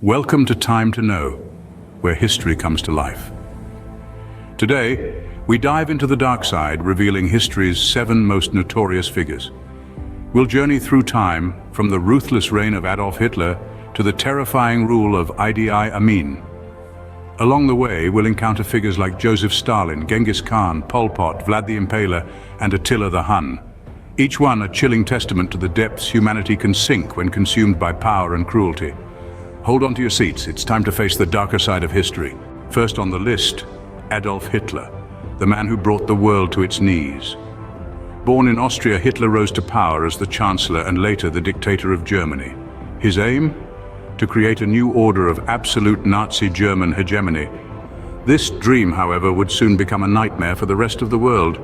Welcome to Time to Know, where history comes to life. Today, we dive into the dark side, revealing history's 7 most notorious figures. We'll journey through time, from the ruthless reign of Adolf Hitler to the terrifying rule of Idi Amin. Along the way, we'll encounter figures like Joseph Stalin, Genghis Khan, Pol Pot, Vlad the Impaler, and Attila the Hun. Each one a chilling testament to the depths humanity can sink when consumed by power and cruelty. Hold on to your seats, it's time to face the darker side of history. First on the list, Adolf Hitler, the man who brought the world to its knees. Born in Austria, Hitler rose to power as the Chancellor and later the dictator of Germany. His aim? To create a new order of absolute Nazi German hegemony. This dream, however, would soon become a nightmare for the rest of the world.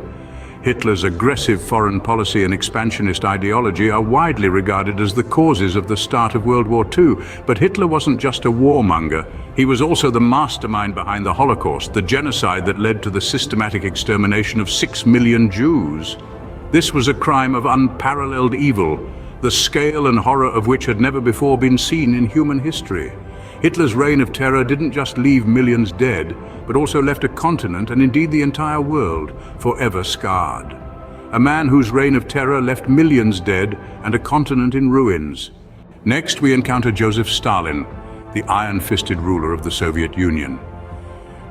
Hitler's aggressive foreign policy and expansionist ideology are widely regarded as the causes of the start of World War II. But Hitler wasn't just a warmonger. He was also the mastermind behind the Holocaust, the genocide that led to the systematic extermination of 6 million Jews. This was a crime of unparalleled evil, the scale and horror of which had never before been seen in human history. Hitler's reign of terror didn't just leave millions dead, but also left a continent and indeed the entire world forever scarred. A man whose reign of terror left millions dead and a continent in ruins. Next, we encounter Joseph Stalin, the iron-fisted ruler of the Soviet Union.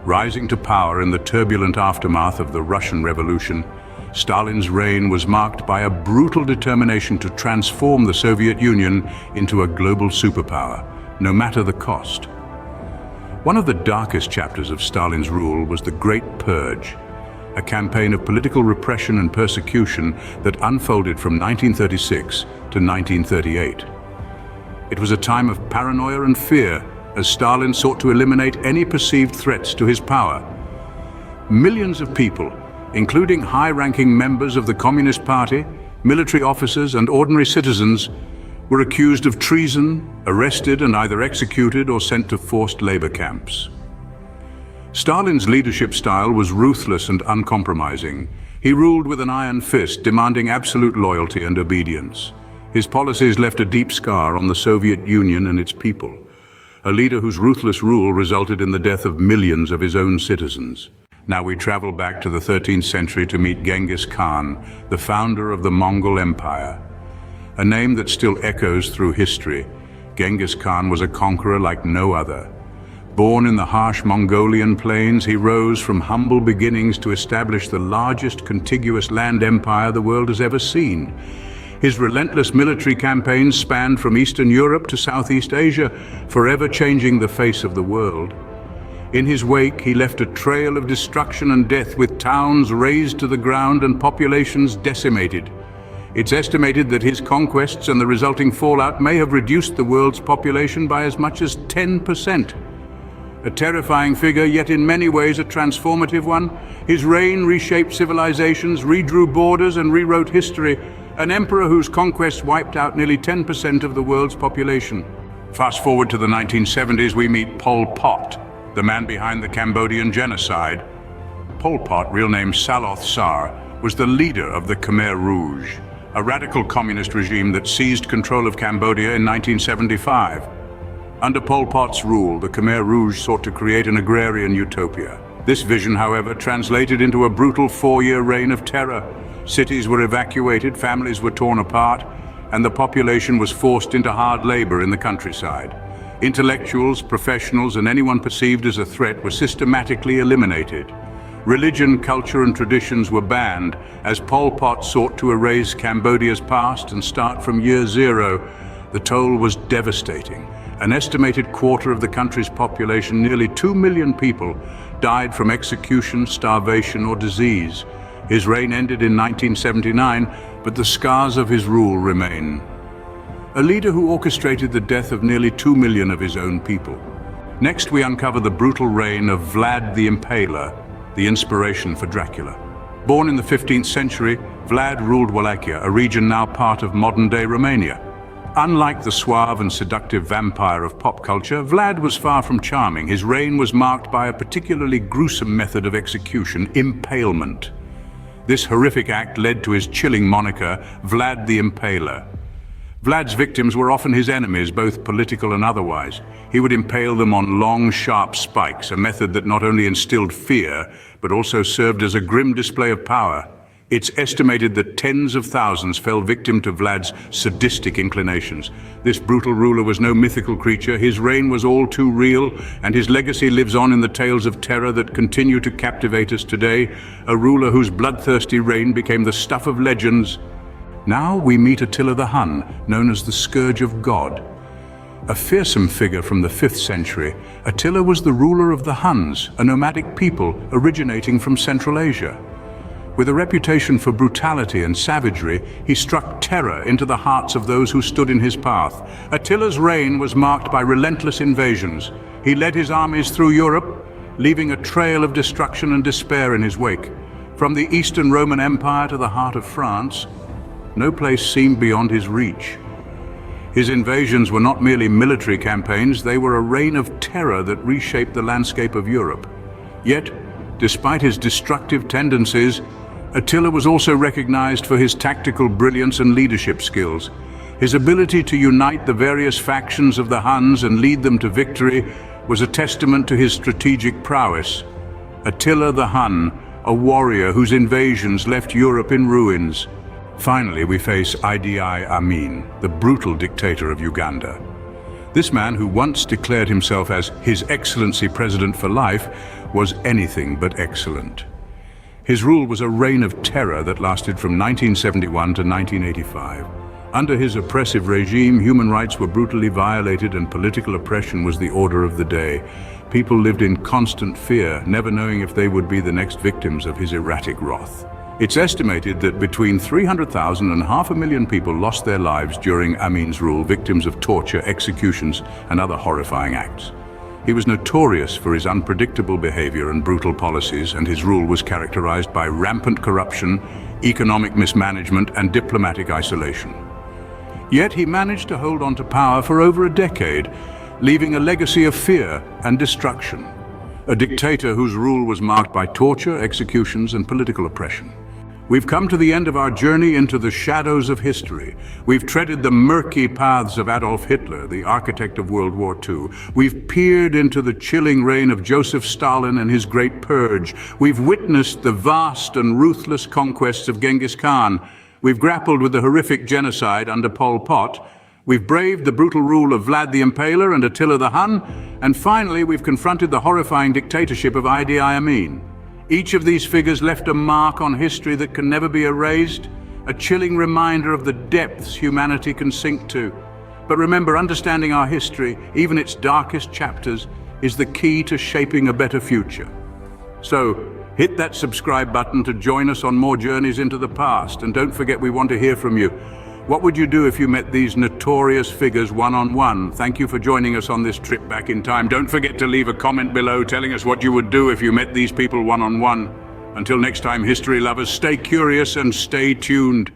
Rising to power in the turbulent aftermath of the Russian Revolution, Stalin's reign was marked by a brutal determination to transform the Soviet Union into a global superpower, no matter the cost. One of the darkest chapters of Stalin's rule was the Great Purge, a campaign of political repression and persecution that unfolded from 1936 to 1938. It was a time of paranoia and fear as Stalin sought to eliminate any perceived threats to his power. Millions of people, including high-ranking members of the Communist Party, military officers and ordinary citizens, were accused of treason, arrested and either executed or sent to forced labor camps. Stalin's leadership style was ruthless and uncompromising. He ruled with an iron fist, demanding absolute loyalty and obedience. His policies left a deep scar on the Soviet Union and its people, a leader whose ruthless rule resulted in the death of millions of his own citizens. Now we travel back to the 13th century to meet Genghis Khan, the founder of the Mongol Empire. A name that still echoes through history, Genghis Khan was a conqueror like no other. Born in the harsh Mongolian plains, he rose from humble beginnings to establish the largest contiguous land empire the world has ever seen. His relentless military campaigns spanned from Eastern Europe to Southeast Asia, forever changing the face of the world. In his wake, he left a trail of destruction and death, with towns razed to the ground and populations decimated. It's estimated that his conquests and the resulting fallout may have reduced the world's population by as much as 10%. A terrifying figure, yet in many ways a transformative one. His reign reshaped civilizations, redrew borders and rewrote history. An emperor whose conquests wiped out nearly 10% of the world's population. Fast forward to the 1970s, we meet Pol Pot, the man behind the Cambodian genocide. Pol Pot, real name Saloth Sar, was the leader of the Khmer Rouge, a radical communist regime that seized control of Cambodia in 1975. Under Pol Pot's rule, the Khmer Rouge sought to create an agrarian utopia. This vision, however, translated into a brutal 4-year reign of terror. Cities were evacuated, families were torn apart, and the population was forced into hard labor in the countryside. Intellectuals, professionals, and anyone perceived as a threat were systematically eliminated. Religion, culture, and traditions were banned as Pol Pot sought to erase Cambodia's past and start from year zero. The toll was devastating. An estimated quarter of the country's population, nearly 2 million people, died from execution, starvation, or disease. His reign ended in 1979, but the scars of his rule remain. A leader who orchestrated the death of nearly 2 million of his own people. Next, we uncover the brutal reign of Vlad the Impaler, the inspiration for Dracula. Born in the 15th century, Vlad ruled Wallachia, a region now part of modern-day Romania. Unlike the suave and seductive vampire of pop culture, Vlad was far from charming. His reign was marked by a particularly gruesome method of execution, impalement. This horrific act led to his chilling moniker, Vlad the Impaler. Vlad's victims were often his enemies, both political and otherwise. he would impale them on long, sharp spikes, a method that not only instilled fear, but also served as a grim display of power. It's estimated that tens of thousands fell victim to Vlad's sadistic inclinations. This brutal ruler was no mythical creature. His reign was all too real, and his legacy lives on in the tales of terror that continue to captivate us today. A ruler whose bloodthirsty reign became the stuff of legends. Now we meet Attila the Hun, known as the Scourge of God. A fearsome figure from the 5th century, Attila was the ruler of the Huns, a nomadic people originating from Central Asia. With a reputation for brutality and savagery, he struck terror into the hearts of those who stood in his path. Attila's reign was marked by relentless invasions. He led his armies through Europe, leaving a trail of destruction and despair in his wake. From the Eastern Roman Empire to the heart of France, no place seemed beyond his reach. His invasions were not merely military campaigns, they were a reign of terror that reshaped the landscape of Europe. Yet, despite his destructive tendencies, Attila was also recognized for his tactical brilliance and leadership skills. His ability to unite the various factions of the Huns and lead them to victory was a testament to his strategic prowess. Attila the Hun, a warrior whose invasions left Europe in ruins. Finally, we face Idi Amin, the brutal dictator of Uganda. This man, who once declared himself as His Excellency President for life, was anything but excellent. His rule was a reign of terror that lasted from 1971 to 1985. Under his oppressive regime, human rights were brutally violated and political oppression was the order of the day. People lived in constant fear, never knowing if they would be the next victims of his erratic wrath. It's estimated that between 300,000 and 500,000 people lost their lives during Amin's rule, victims of torture, executions, and other horrifying acts. He was notorious for his unpredictable behavior and brutal policies, and his rule was characterized by rampant corruption, economic mismanagement, and diplomatic isolation. Yet he managed to hold on to power for over a decade, leaving a legacy of fear and destruction. A dictator whose rule was marked by torture, executions, and political oppression. We've come to the end of our journey into the shadows of history. We've treaded the murky paths of Adolf Hitler, the architect of World War II. We've peered into the chilling reign of Joseph Stalin and his Great Purge. We've witnessed the vast and ruthless conquests of Genghis Khan. We've grappled with the horrific genocide under Pol Pot. We've braved the brutal rule of Vlad the Impaler and Attila the Hun. And finally, we've confronted the horrifying dictatorship of Idi Amin. Each of these figures left a mark on history that can never be erased, a chilling reminder of the depths humanity can sink to. But remember, understanding our history, even its darkest chapters, is the key to shaping a better future. So, hit that subscribe button to join us on more journeys into the past, and don't forget, we want to hear from you. What would you do if you met these notorious figures one-on-one? Thank you for joining us on this trip back in time. Don't forget to leave a comment below telling us what you would do if you met these people one-on-one. Until next time, history lovers, stay curious and stay tuned.